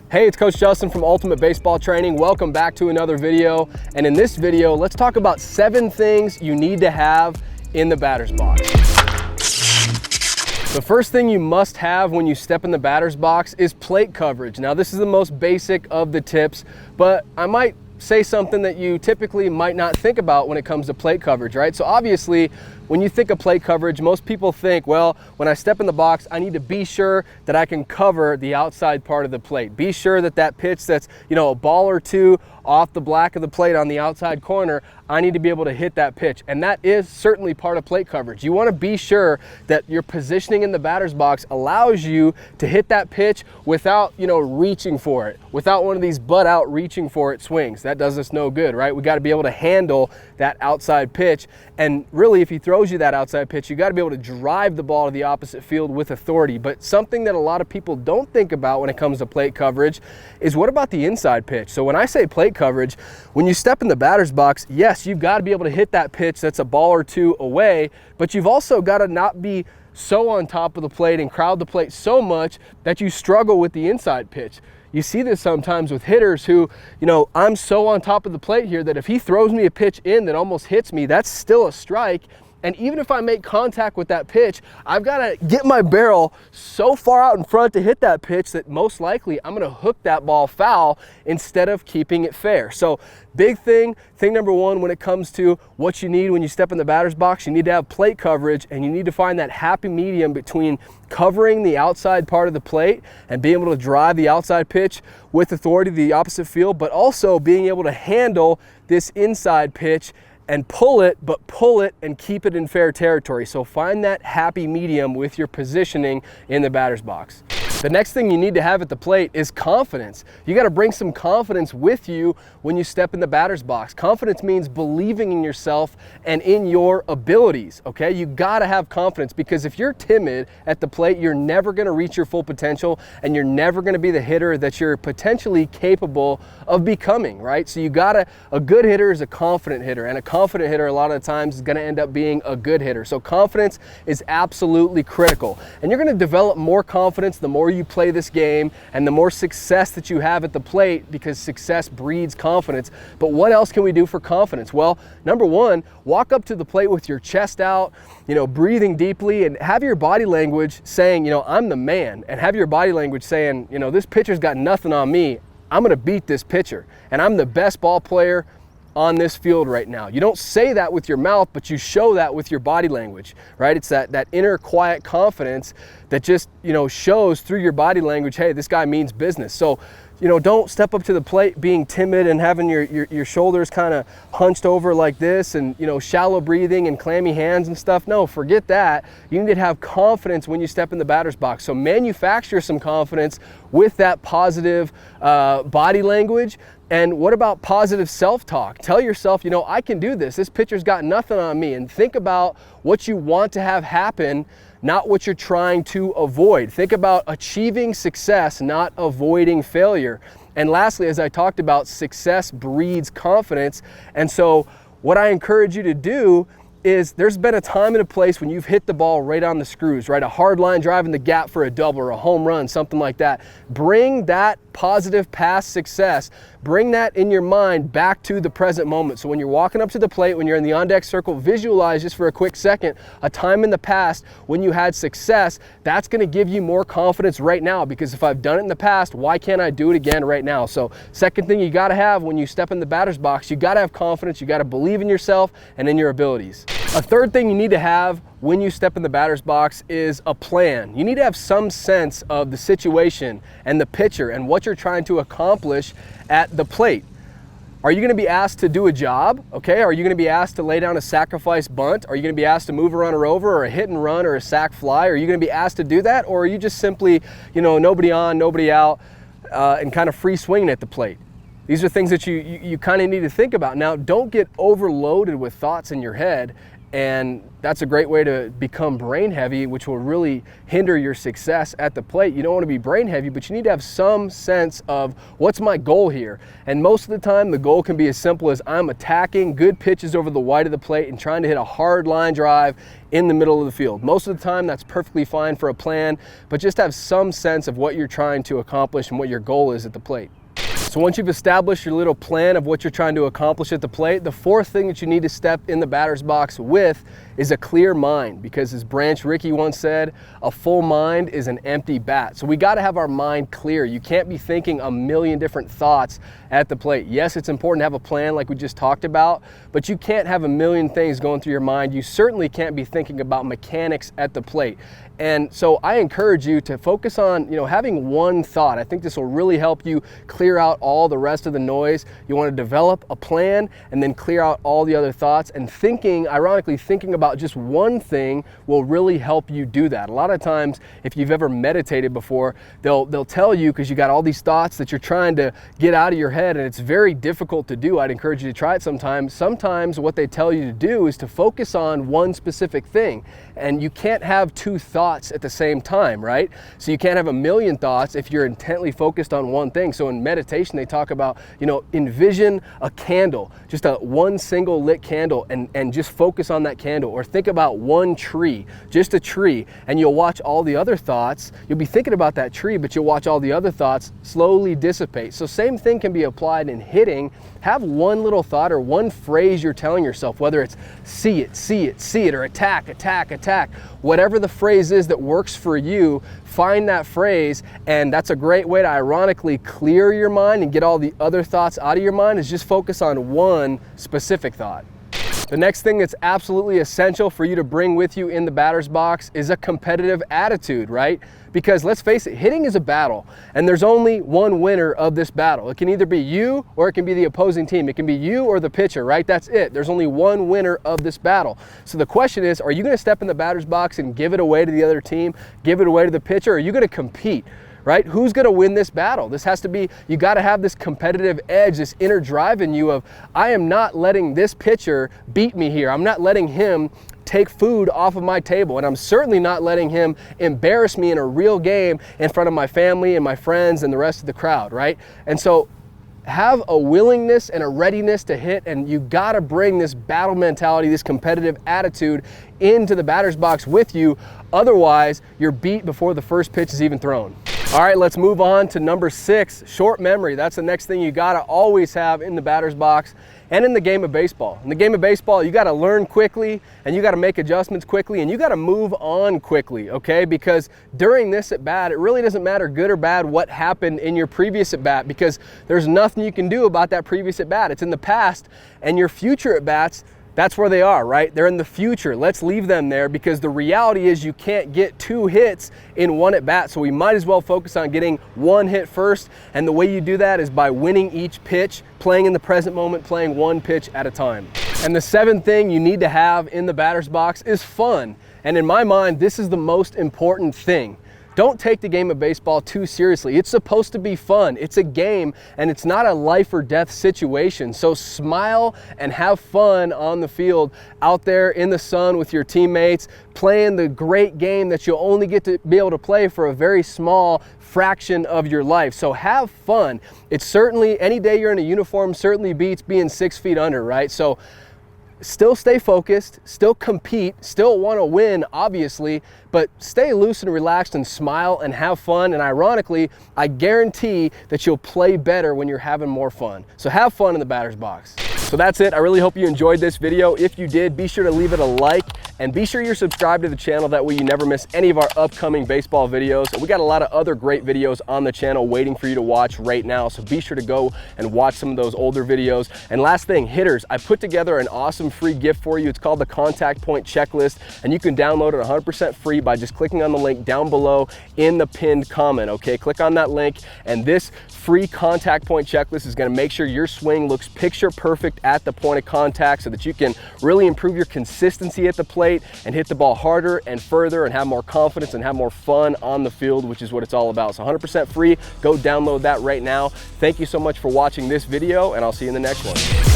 Hey, it's Coach Justin from Ultimate Baseball Training. Welcome back to another video. And in this video, let's talk about 7 things you need to have in the batter's box. The first thing you must have when you step in the batter's box is plate coverage. Now, this is the most basic of the tips, but I might say something that you typically might not think about when it comes to plate coverage, right? So obviously, when you think of plate coverage, most people think, well, when I step in the box, I need to be sure that I can cover the outside part of the plate. Be sure that that pitch that's, a ball or two off the black of the plate on the outside corner, I need to be able to hit that pitch. And that is certainly part of plate coverage. You want to be sure that your positioning in the batter's box allows you to hit that pitch without, reaching for it, without one of these butt out reaching for it swings. That does us no good, right? We got to be able to handle that outside pitch. And really, if he throws you that outside pitch, you got to be able to drive the ball to the opposite field with authority. But something that a lot of people don't think about when it comes to plate coverage is, what about the inside pitch? So when I say plate coverage, when you step in the batter's box, yes, you've got to be able to hit that pitch that's a ball or two away, but you've also got to not be so on top of the plate and crowd the plate so much that you struggle with the inside pitch. You see this sometimes with hitters who, I'm so on top of the plate here that if he throws me a pitch in that almost hits me, that's still a strike. And even if I make contact with that pitch, I've got to get my barrel so far out in front to hit that pitch that most likely I'm going to hook that ball foul instead of keeping it fair. So big thing number one when it comes to what you need when you step in the batter's box, you need to have plate coverage, and you need to find that happy medium between covering the outside part of the plate and being able to drive the outside pitch with authority to the opposite field, but also being able to handle this inside pitch and pull it and keep it in fair territory. So find that happy medium with your positioning in the batter's box. The next thing you need to have at the plate is confidence. You got to bring some confidence with you when you step in the batter's box. Confidence means believing in yourself and in your abilities, okay? You got to have confidence, because if you're timid at the plate, you're never going to reach your full potential, and you're never going to be the hitter that you're potentially capable of becoming, right? So a good hitter is a confident hitter, and a confident hitter a lot of the times is going to end up being a good hitter. So confidence is absolutely critical, and you're going to develop more confidence the more you play this game and the more success that you have at the plate, because success breeds confidence. But what else can we do for confidence? Well, number one, walk up to the plate with your chest out, breathing deeply, and have your body language saying, I'm the man, and have your body language saying, this pitcher's got nothing on me. I'm going to beat this pitcher, and I'm the best ball player on this field right now. You don't say that with your mouth, but you show that with your body language, right? It's that inner quiet confidence that just, shows through your body language, hey, this guy means business. So, don't step up to the plate being timid and having your shoulders kind of hunched over like this and, shallow breathing and clammy hands and stuff. No, forget that. You need to have confidence when you step in the batter's box. So manufacture some confidence with that positive body language. And what about positive self-talk? Tell yourself, I can do this. This pitcher's got nothing on me. And think about what you want to have happen, not what you're trying to avoid. Think about achieving success, not avoiding failure. And lastly, as I talked about, success breeds confidence. And so what I encourage you to do is, there's been a time and a place when you've hit the ball right on the screws, right? A hard line drive in the gap for a double or a home run, something like that. Bring that positive past success, bring that in your mind back to the present moment. So when you're walking up to the plate, when you're in the on-deck circle, visualize just for a quick second a time in the past when you had success. That's going to give you more confidence right now, because if I've done it in the past, why can't I do it again right now? So second thing you got to have when you step in the batter's box, you got to have confidence, you got to believe in yourself and in your abilities. A third thing you need to have when you step in the batter's box is a plan. You need to have some sense of the situation and the pitcher and what you're trying to accomplish at the plate. Are you going to be asked to do a job? Okay. Are you going to be asked to lay down a sacrifice bunt? Are you going to be asked to move a runner over, or a hit and run, or a sac fly? Are you going to be asked to do that? Or are you just simply, nobody on, nobody out, and kind of free swinging at the plate? These are things that you kind of need to think about. Now, don't get overloaded with thoughts in your head And that's a great way to become brain heavy, which will really hinder your success at the plate. You don't want to be brain heavy, but you need to have some sense of what's my goal here. And most of the time, the goal can be as simple as I'm attacking good pitches over the wide of the plate and trying to hit a hard line drive in the middle of the field. Most of the time, that's perfectly fine for a plan, but just have some sense of what you're trying to accomplish and what your goal is at the plate. So once you've established your little plan of what you're trying to accomplish at the plate, the fourth thing that you need to step in the batter's box with is a clear mind, because as Branch Rickey once said, a full mind is an empty bat. So we got to have our mind clear. You can't be thinking a million different thoughts at the plate. Yes, it's important to have a plan like we just talked about, but you can't have a million things going through your mind. You certainly can't be thinking about mechanics at the plate. And so I encourage you to focus on, having one thought. I think this will really help you clear out all the rest of the noise. You want to develop a plan and then clear out all the other thoughts, and ironically thinking about just one thing will really help you do that. A lot of times, if you've ever meditated before, they'll tell you, because you got all these thoughts that you're trying to get out of your head, and it's very difficult to do. I'd encourage you to try it sometime. Sometimes what they tell you to do is to focus on one specific thing, and you can't have two thoughts at the same time, right? So you can't have a million thoughts if you're intently focused on one thing. So in meditation, they talk about, envision a candle, just one single lit candle, and just focus on that candle. Or think about one tree, just a tree, and you'll watch all the other thoughts. You'll be thinking about that tree, but you'll watch all the other thoughts slowly dissipate. So same thing can be applied in hitting. Have one little thought or one phrase you're telling yourself, whether it's see it, or attack, attack, attack. Whatever the phrase is that works for you, find that phrase, and that's a great way to ironically clear your mind and get all the other thoughts out of your mind, is just focus on one specific thought. The next thing that's absolutely essential for you to bring with you in the batter's box is a competitive attitude, right? Because let's face it, hitting is a battle, and there's only one winner of this battle. It can either be you or it can be the opposing team. It can be you or the pitcher, right? That's it. There's only one winner of this battle. So the question is, are you going to step in the batter's box and give it away to the other team, give it away to the pitcher, or are you going to compete? Right? Who's going to win this battle? This has to be, you got to have this competitive edge, this inner drive in you of, I am not letting this pitcher beat me here. I'm not letting him take food off of my table, and I'm certainly not letting him embarrass me in a real game in front of my family and my friends and the rest of the crowd, right? And so have a willingness and a readiness to hit, and you got to bring this battle mentality, this competitive attitude into the batter's box with you. Otherwise, you're beat before the first pitch is even thrown. All right, let's move on to number 6, short memory. That's the next thing you gotta always have in the batter's box and in the game of baseball. In the game of baseball, you gotta learn quickly, and you gotta make adjustments quickly, and you gotta move on quickly, okay? Because during this at bat, it really doesn't matter good or bad what happened in your previous at bat, because there's nothing you can do about that previous at bat. It's in the past, and your future at bats, that's where they are, right? They're in the future. Let's leave them there, because the reality is you can't get 2 hits in one at bat. So we might as well focus on getting 1 hit first. And the way you do that is by winning each pitch, playing in the present moment, playing 1 pitch at a time. And the 7th thing you need to have in the batter's box is fun. And in my mind, this is the most important thing. Don't take the game of baseball too seriously. It's supposed to be fun. It's a game, and it's not a life or death situation. So smile and have fun on the field, out there in the sun with your teammates, playing the great game that you'll only get to be able to play for a very small fraction of your life. So have fun. It's certainly, any day you're in a uniform certainly beats being 6 feet under, right? So still stay focused, still compete, still want to win, obviously, but stay loose and relaxed and smile and have fun. And ironically, I guarantee that you'll play better when you're having more fun. So have fun in the batter's box. So that's it. I really hope you enjoyed this video. If you did, be sure to leave it a like, and be sure you're subscribed to the channel. That way you never miss any of our upcoming baseball videos. And we got a lot of other great videos on the channel waiting for you to watch right now. So be sure to go and watch some of those older videos. And last thing, hitters, I put together an awesome free gift for you. It's called the Contact Point Checklist, and you can download it 100% free by just clicking on the link down below in the pinned comment, okay? Click on that link, and this free contact point checklist is gonna make sure your swing looks picture perfect at the point of contact, so that you can really improve your consistency at the plate and hit the ball harder and further and have more confidence and have more fun on the field, which is what it's all about. So 100% free, go download that right now. Thank you so much for watching this video, and I'll see you in the next one.